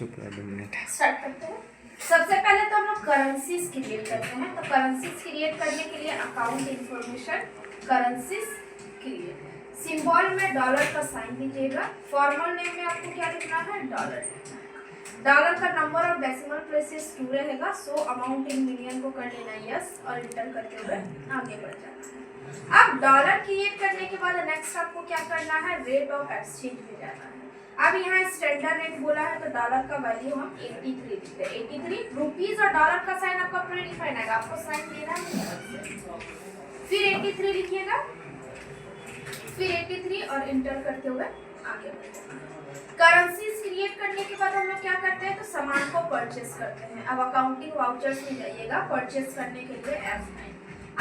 चुप रह 2 minute. Start करते हैं। सबसे पहले तो हम लोग करेंसीज क्रिएट करते हैं। तो करेंसीज क्रिएट करने के लिए account information, currencies create, symbol में डॉलर का साइन दीजिएगा। फॉर्मल नेम में आपको क्या लिखना है, डॉलर। डॉलर का नंबर ऑफ डेसिमल प्लेसेस 2 रहेगा। सो अमाउंट इन मिलियन को कर लेना यस और इंटर करते हुए आगे बढ़ जाना है। अब डॉलर क्रिएट करने के बाद नेक्स्ट आपको क्या करना है, रेट ऑफ एक्सचेंज में जाना है। अब यहाँ स्टैंडर्ड रेट बोला है तो डॉलर का वैल्यू हम 83 लिखते हैं। 83 रुपीज और डॉलर का साइन आपका प्रीडिफाइंड है, आपको साइन देना है। फिर 83 लिखिएगा, फिर 83 और इंटर करते हुए आगे बढ़ते हैं। करेंसीज क्रिएट करने के बाद हम लोग क्या करते हैं, तो सामान को परचेस करते हैं। अब अकाउंटिंग वाउचर्स में जाइएगा, परचेस करने के लिए F9।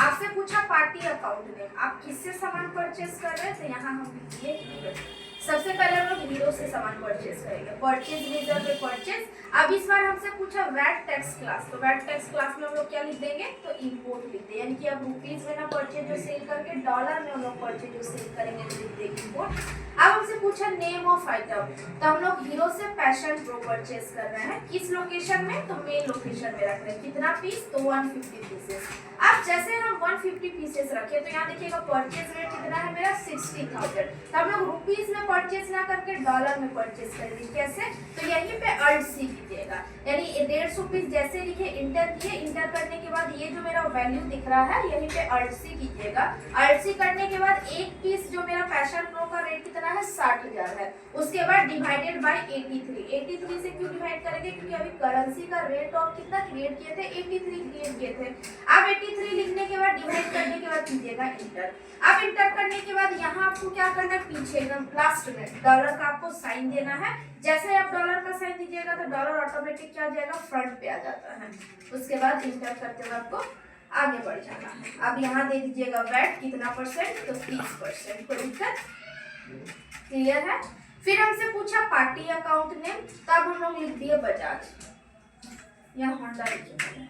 आपसे पूछा पार्टी अकाउंट में आप किससे सामान परचेस कर रहे हैं, तो यहाँ हम लिखिए हीरो। सबसे पहले हम लोग हीरो से सामान परचेस करेंगे। परचेज रिजर्व में परचेस। अब इस बार हमसे पूछा वैट टैक्स क्लास, तो वैट टैक्स क्लास में हम लोग क्या लिख देंगे, तो इंपोर्ट लिख देंगे। यानी कि अब रुपीज में ना परचेज जो सेल करके, डॉलर में हम लोग परचेज जो सेल करेंगे तो लिख देंगे इंपोर्ट। अब हमसे पूछा नेम ऑफ आइटम, तो हम लोग हीरो से पैशन प्रो परचेस कर रहे हैं। किस लोकेशन में, तो मेन लोकेशन में रख रहे हैं। कितना पीस, तो 150 पीसेस। अब जैसे हम 150 पीसेस रखे तो यहाँ देखिएगा परचेज रेट कितना है मेरा 60,000। तो हम लोग रुपीज में परचेज ना करके डॉलर में परचेज करेंगे। कैसे, तो यहीं पे अर्सी कीजिएगा, यानी 150 पीस जैसे लिखे इंटर किए। इंटर करने के बाद ये जो मेरा वैल्यू दिख रहा है यहीं पे अर्सी कीजिएगा। अर्सी करने के बाद एक पीस जो मेरा पैशन प्रो का रेट कितना है 60,000 है। उसके बाद डिवाइडेड बाय 83। 83 से क्यों डिवाइड करेंगे, क्योंकि अभी करेंसी का रेट ऑफ कितना क्रिएट किए थे, 83 क्रिएट किए थे। अब 83 लिखने के बाद डिवाइड करने के बाद कीजिएगा इंटर। अब इंटर करने के बाद यहाँ आपको क्या करना है, पीछे एकदम लास्ट में डॉलर का आपको साइन देना है। जैसे आप डॉलर का साइन दीजिएगा तो डॉलर ऑटोमेटिक क्या हो जाएगा, फ्रंट पे आ जाता है। उसके बाद इंटर करते हुए आपको आगे बढ़ जाना है। अब यहाँ दे दीजिएगा वैट कितना परसेंट, तो 30%। कोई दिक्कत, क्लियर है। फिर हमसे पूछा पार्टी अकाउंट नेम, तब हम लोग लिख दिए बजाज, यहाँ होंडा लिखिए।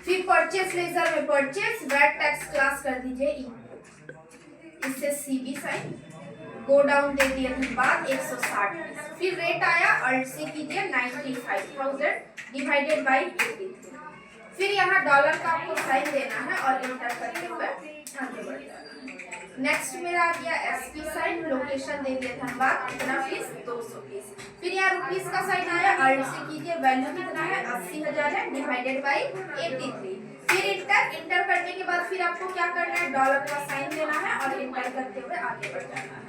फिर परचेस लेजर में परचेस, वैट टैक्स क्लास कर दीजिए इंपोर्ट, इससे सीबी साइन, गो डाउन दे दिए के बाद 160। फिर रेट आया अर्सी कीजिए 95,000 डिवाइडेड बाय 83। फिर यहाँ डॉलर का आपको साइन देना है और इंटर करते हुए आगे बढ़ जाना है। नेक्स्ट मेरा आ गया एसपी साइन, लोकेशन दे दिया धनबाद, कितना पीस 200 पीस। फिर यहाँ रुपीस का साइन आया, अर्सी कीजिए, वैल्यू कितना है 80,000 है डिवाइडेड बाय 83। फिर इंटर करने के बाद फिर आपको क्या करना है, डॉलर का साइन देना है और इंटर करते हुए आगे बढ़ जाना है।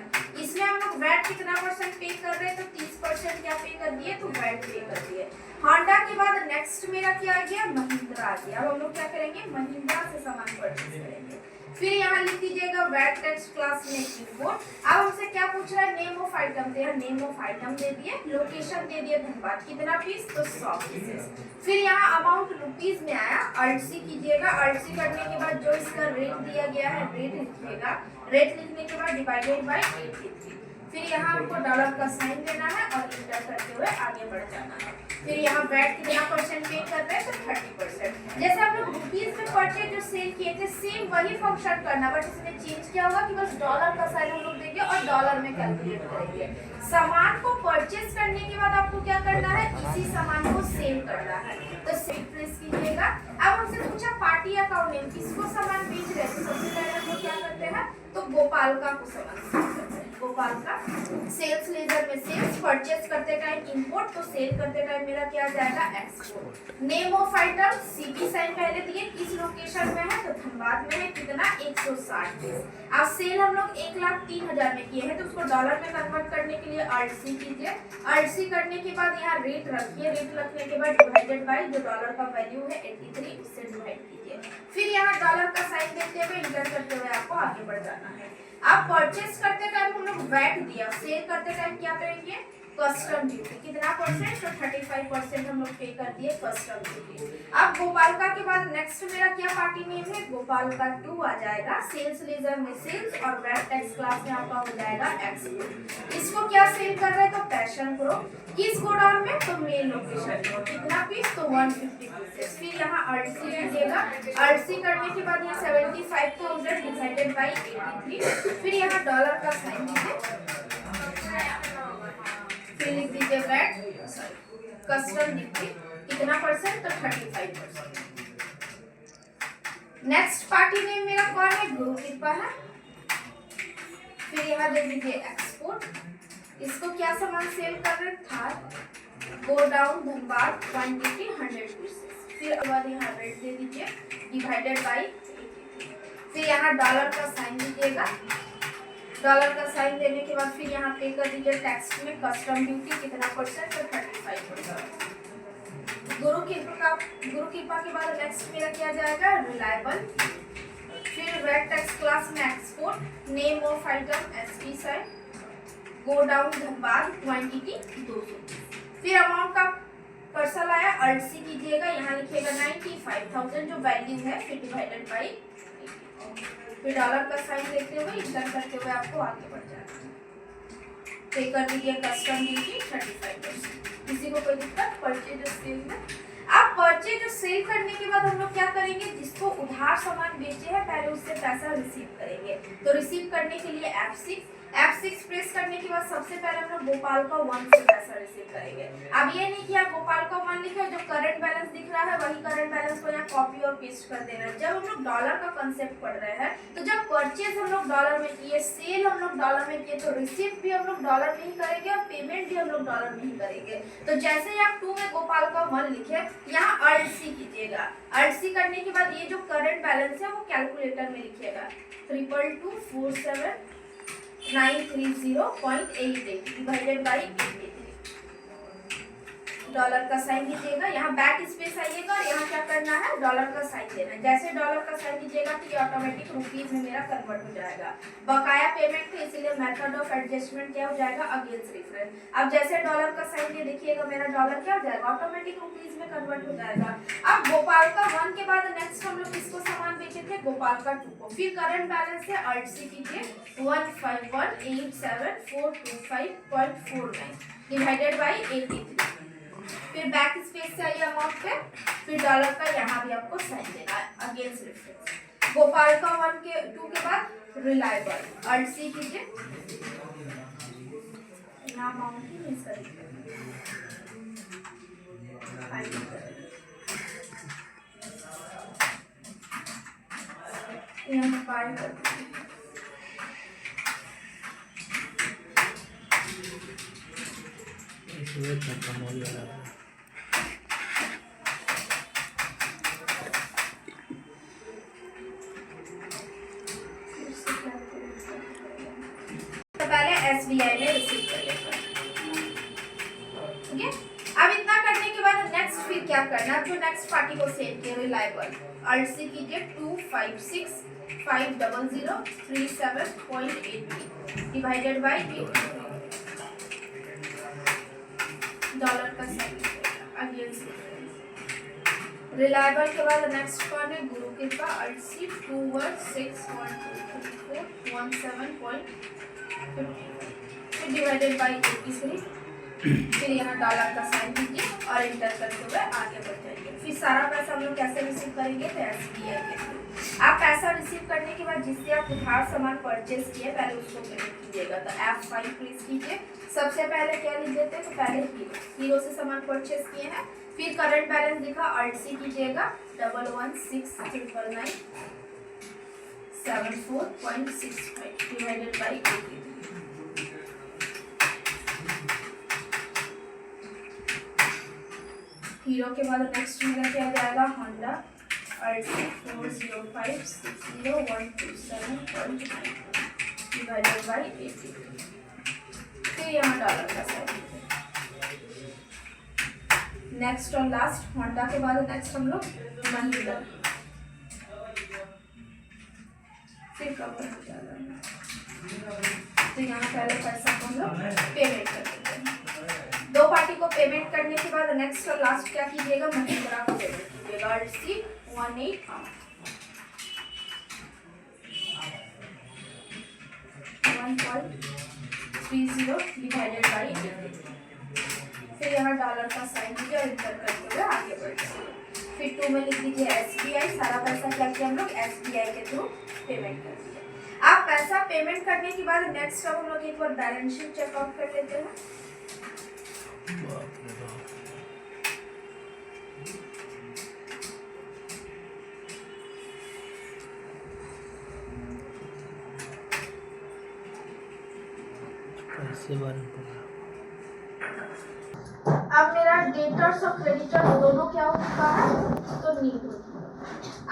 इसमें हम लोग वैट कितना परसेंट पे कर रहे हैं, तो 30% क्या पे कर दिए, तो वैट पे कर दिए। होंडा के बाद नेक्स्ट मेरा क्या आ गया, महिंद्रा आ गया। अब हम लोग क्या करेंगे, महिंद्रा से सामान परचेज करेंगे। फिर यहाँ लिख दीजिएगा वैट टैक्स क्लास में इंपोर्ट। अब हमसे क्या पूछ रहा है, नेम ऑफ आइटम दे, नेम ऑफ आइटम दे दिए, लोकेशन दे दिए धनबाद, कितना पीस, तो 100 पीसेस। फिर यहाँ अमाउंट रुपीज में आया, अर्सी कीजिएगा। अर्सी करने के बाद जो इसका रेट दिया गया है रेट लिखिएगा। रेट लिखने के बाद डिवाइडेड बाय 83। फिर यहाँ आपको डॉलर का साइन देना है और इंटर करते हुए आगे बढ़ जाना है। फिर यहाँ वैट कितना परसेंट पे कर रहे हैं, तो 30%। जैसे हम लोग रुपीज में परचेज जो सेल किए थे सेम वही फंक्शन करना, बट इसमें चेंज क्या होगा कि बस डॉलर का साइन हम लोग देंगे और डॉलर में कैलकुलेट करेंगे। सामान को परचेज करने के बाद आपको क्या करना है, इसी सामान को सेल करना है, तो सेल प्रेस कीजिएगा। अब हमसे पूछा पार्टी अकाउंट नेम, किसको सामान बेच रहे हैं, तो सबसे पहले हम लोग क्या करते हैं, तो गोपालका को सामान करते हैं। गोपालका सेल्स लेजर में सेल्स, परचेज करते टाइम इंपोर्ट, तो सेल करते टाइम मेरा क्या आ जाएगा, export. Name of item CP sign पहले दिए, किस लोकेशन में है, तो धनबाद में है, कितना 160 पीस। अब सेल हम लोग 1,03,000 में किए हैं, तो उसको डॉलर में कन्वर्ट करने के लिए अर्सी कीजिए। अर्सी करने के बाद यहाँ रेट रखिए, रेट रखने के बाद डिवाइडेड बाय जो डॉलर का वैल्यू है 83, उससे डिवाइड कीजिए। फिर यहाँ डॉलर का साइन देते हुए इंटर करते हुए आपको आगे बढ़ जाना है। आप परचेस करते टाइम हम लोग वैट दिया, सेल करते टाइम क्या करेंगे, कस्टम ड्यूटी, कितना परसेंट, तो 35% हम लोग पे कर दिए कस्टम ड्यूटी। अब गोपालका के बाद नेक्स्ट मेरा क्या पार्टी नेम है, गोपालका 2 आ जाएगा। सेल्स लेजर में सेल्स और वैट टैक्स क्लास में आपका हो जाएगा एक्सपोर्ट। इसको क्या सेल कर रहे हैं, तो पैशन प्रो, किस गोडाउन में, तो मेन लोकेशन में, कितना पीस, तो 150 पीसेस। फिर यहाँ अर्सी कीजिएगा। अर्सी करने के बाद यहाँ 75,000 डिवाइडेड बाय 83। फिर यहाँ डॉलर का साइन दीजिए, फिर लिख दीजिए दीजिए वैट कस्टम ड्यूटी कितना परसेंट, तो 35%। नेक्स्ट पार्टी नेम मेरा कौन है, गुरु कृपा है। फिर यहाँ दे दीजिए एक्सपोर्ट, इसको क्या सामान सेल कर रहे था, go down Dhanbad quantity 100 pieces. फिर बाद यहाँ रेट दे दीजिए डिवाइडेड बाई, फिर यहाँ डॉलर का साइन दीजिएगा। डॉलर का साइन देने के बाद फिर यहाँ पे कर दीजिए टेक्स्ट में कस्टम ड्यूटी कितना परसेंट, तो 35%। गुरु कृपा के बाद नेक्स्ट मेरा किया जाएगा रिलायबल। फिर वेट टैक्स क्लास में export, name of item SP side, go down Dhanbad quantity 200। फिर अमाउंट का पर्सल आया, अल्ट सी कीजिएगा, यहाँ लिखिएगा 95,000 जो वैल्यू है, फिर डिवाइडेड बाई, फिर डॉलर का साइन देखते हुए इंटर करते हुए आपको आगे बढ़ जाना। पे कर दीजिए कस्टम ड्यूटी 35%। किसी को कोई दिक्कत परचेज और सेल में? अब परचेज और सेल करने के बाद हम लोग क्या करेंगे, जिसको उधार सामान बेचे हैं पहले उससे पैसा रिसीव करेंगे। तो रिसीव करने के लिए F6 प्रेस करने के बाद सबसे पहले हम लोग गोपाल का 1 से पैसा रिसीव करेंगे। अब ये नहीं कि आप गोपाल का 1 लिखे, जो करंट बैलेंस दिख रहा है वही करंट बैलेंस को यहाँ कॉपी और पेस्ट कर देना है। जब हम लोग डॉलर का कंसेप्ट पढ़ रहे हैं, तो जब परचेज हम लोग डॉलर में किए, सेल हम लोग डॉलर में किए, तो रिसीव भी हम लोग डॉलर में ही करेंगे और पेमेंट भी हम लोग डॉलर में ही करेंगे। तो जैसे ही आप 2 में गोपाल का 1 लिखे, यहाँ अल्ट सी कीजिएगा। अल्ट सी करने के बाद ये जो करंट बैलेंस है वो कैलकुलेटर में लिखिएगा 22247,930.88 डिवाइडेड बाई 83। डॉलर का साइन दीजिएगा, यहाँ बैक स्पेस आइएगा और यहाँ क्या करना है, डॉलर का साइन देना है। जैसे डॉलर का साइन दीजिएगा तो ये ऑटोमेटिक रुपीज में मेरा कन्वर्ट हो जाएगा। बकाया पेमेंट है इसलिए मेथड ऑफ एडजस्टमेंट क्या हो जाएगा, अगेंस्ट रेफरेंस। अब जैसे डॉलर का साइन ये देखिएगा, मेरा डॉलर क्या हो जाएगा, ऑटोमेटिक रुपीज में कन्वर्ट हो जाएगा। अब गोपाल का 1 के बाद नेक्स्ट हम लोग इसको सामान बेचे थे, गोपाल का 2 को। फिर करंट बैलेंस है, अल्ट सी कीजिए 151,87,425.49 डिवाइडेड बाई 83। फिर बैक स्पेस से आइए अमाउंट पे, फिर डॉलर का यहाँ भी आपको साइन देना है अगेंस्ट रेफरेंस। गोपाल का 2 के बाद रिलायबल, अल्ट सी कीजिए, यहाँ अमाउंट ही मिस कर यहाँ बाय कर दीजिए। पहले SBI में रिसीव कर लेगा, ठीक है। अब इतना करने के बाद नेक्स्ट फिर क्या करना, जो नेक्स्ट पार्टी को सेल किया रिलायबल, अल्ट सी कीजिए 256,500,37.80 डिवाइडेड बाई 80। डॉलर का साइन अगेंस्ट रिलायबल के बाद नेक्स्ट कौन है, गुरु कृपा, अल्ट सी 216,134,17.50 डिवाइडेड बाई 83। फिर यहाँ डॉलर का साइन दीजिए और इंटर करते हुए आगे बढ़ जाइए। फिर सारा पैसा हम लोग कैसे रिसीव करेंगे, तो SBI के थ्रू। आप पैसा रिसीव करने के बाद जिससे आप उधार सामान परचेज किए पहले उसको पेमेंट कीजिएगा। तो F5 प्रेस कीजिए। सबसे पहले क्या लिख देते हैं, तो पहले हीरो से सामान परचेज किए हैं। फिर करंट बैलेंस दिखा, अल्ट सी कीजिएगा 116,974.65 डिवाइडेड बाई 80। हीरो के बाद नेक्स्ट मेरा क्या जाएगा, Honda, alt C 405,60,127.9 divided by 80। फिर यहाँ डॉलर का साइन। नेक्स्ट और लास्ट होंडा के बाद नेक्स्ट हम लोग महिंद्रा, फिर कवर हो जाएगा। तो यहाँ पहले पैसा को हम लोग पेमेंट कर देते हैं। 2 पार्टी को पेमेंट करने के बाद नेक्स्ट और लास्ट क्या कीजिएगा, महिंद्रा को पेमेंट कीजिएगा, अल्ट सी 1.30 डिवाइडेड बाई 80। फिर यहाँ डॉलर का साइन दीजिए और इंटर करते हुए आगे बढ़िए। फिर 2 में लिख दीजिए SBI, सारा पैसा क्या किया हम लोग SBI के थ्रू पेमेंट कर दीजिए। आप पैसा पेमेंट करने के बाद नेक्स्ट अब हम लोग एक बार बैलेंस शीट चेकआउट कर लेते हैं। बाप रे बाप। पैसे बारे में पढ़ा। अब मेरा डेटर्स और क्रेडिटर्स दोनों क्या हो चुका है, तो नीट हो चुका है।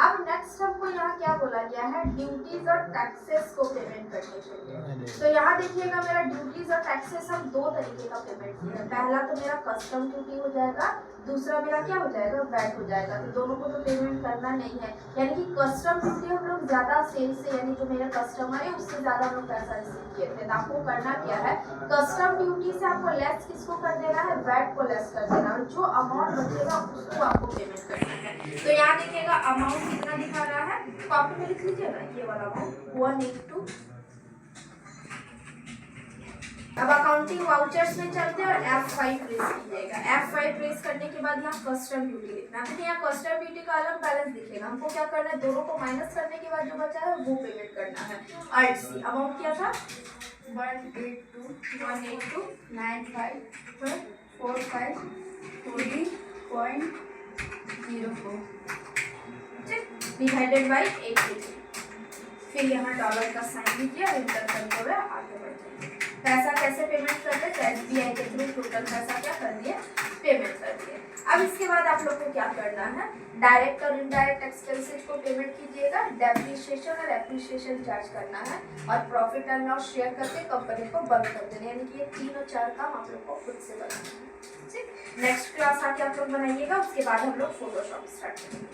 अब नेक्स्ट हमको यहाँ क्या बोला गया है, ड्यूटीज और टैक्सेस को पेमेंट करने के लिए। तो यहाँ देखिएगा मेरा ड्यूटीज और टैक्सेस हम दो तरीके का पेमेंट किया है। पहला तो मेरा कस्टम ड्यूटी हो जाएगा, दूसरा मेरा क्या हो जाएगा, वैट हो जाएगा। तो दोनों को तो पेमेंट करना नहीं है, यानी कि कस्टम ड्यूटी हम लोग ज्यादा सेल से, यानी जो मेरे कस्टमर है उससे ज्यादा हम लोग पैसा रिसीव किए थे। तो आपको करना क्या है, कस्टम ड्यूटी से आपको लेस किसको कर देना है, वैट को लेस कर देना, और जो अमाउंट बचेगा उसको आपको पेमेंट करना है। तो यहाँ देखिएगा अमाउंट कितना दिखा रहा है, कॉपी में लिख लीजिएगा ये वाला अमाउंट 182। अब अकाउंटिंग वाउचर्स में चलते हैं और F5 प्रेस कीजिएगा। F5 प्रेस करने के बाद यहाँ कस्टम ड्यूटी लिखना है। यहाँ कस्टम ड्यूटी का अलग बैलेंस दिखेगा, हमको क्या करना है, दोनों को माइनस करने के बाद जो बचा है वो पेमेंट करना है। Alt C अमाउंट क्या था, 182,955,45,40.04 डिवाइडेड बाई 83। फिर यहाँ डॉलर का साइन लीजिए और इंटर करते हुए आगे बढ़ते हैं। पैसा कैसे पेमेंट कर रहे, तो SBI के थ्रू टोटल पैसा क्या कर दिए, पेमेंट कर दिए। अब इसके बाद आप लोग को क्या करना है, डायरेक्ट और इनडायरेक्ट एक्सपेंसेस को पेमेंट कीजिएगा, डेप्रिसिएशन और एप्रिसिएशन चार्ज करना है, और प्रॉफिट एंड लॉस शेयर करके कंपनी को बंद कर देना, यानी कि ये 3 और 4 काम आप लोग को खुद से बनाना है। ठीक, नेक्स्ट क्लास आके आप लोग बनाइएगा, उसके बाद हम लोग फोटोशॉप स्टार्ट करेंगे।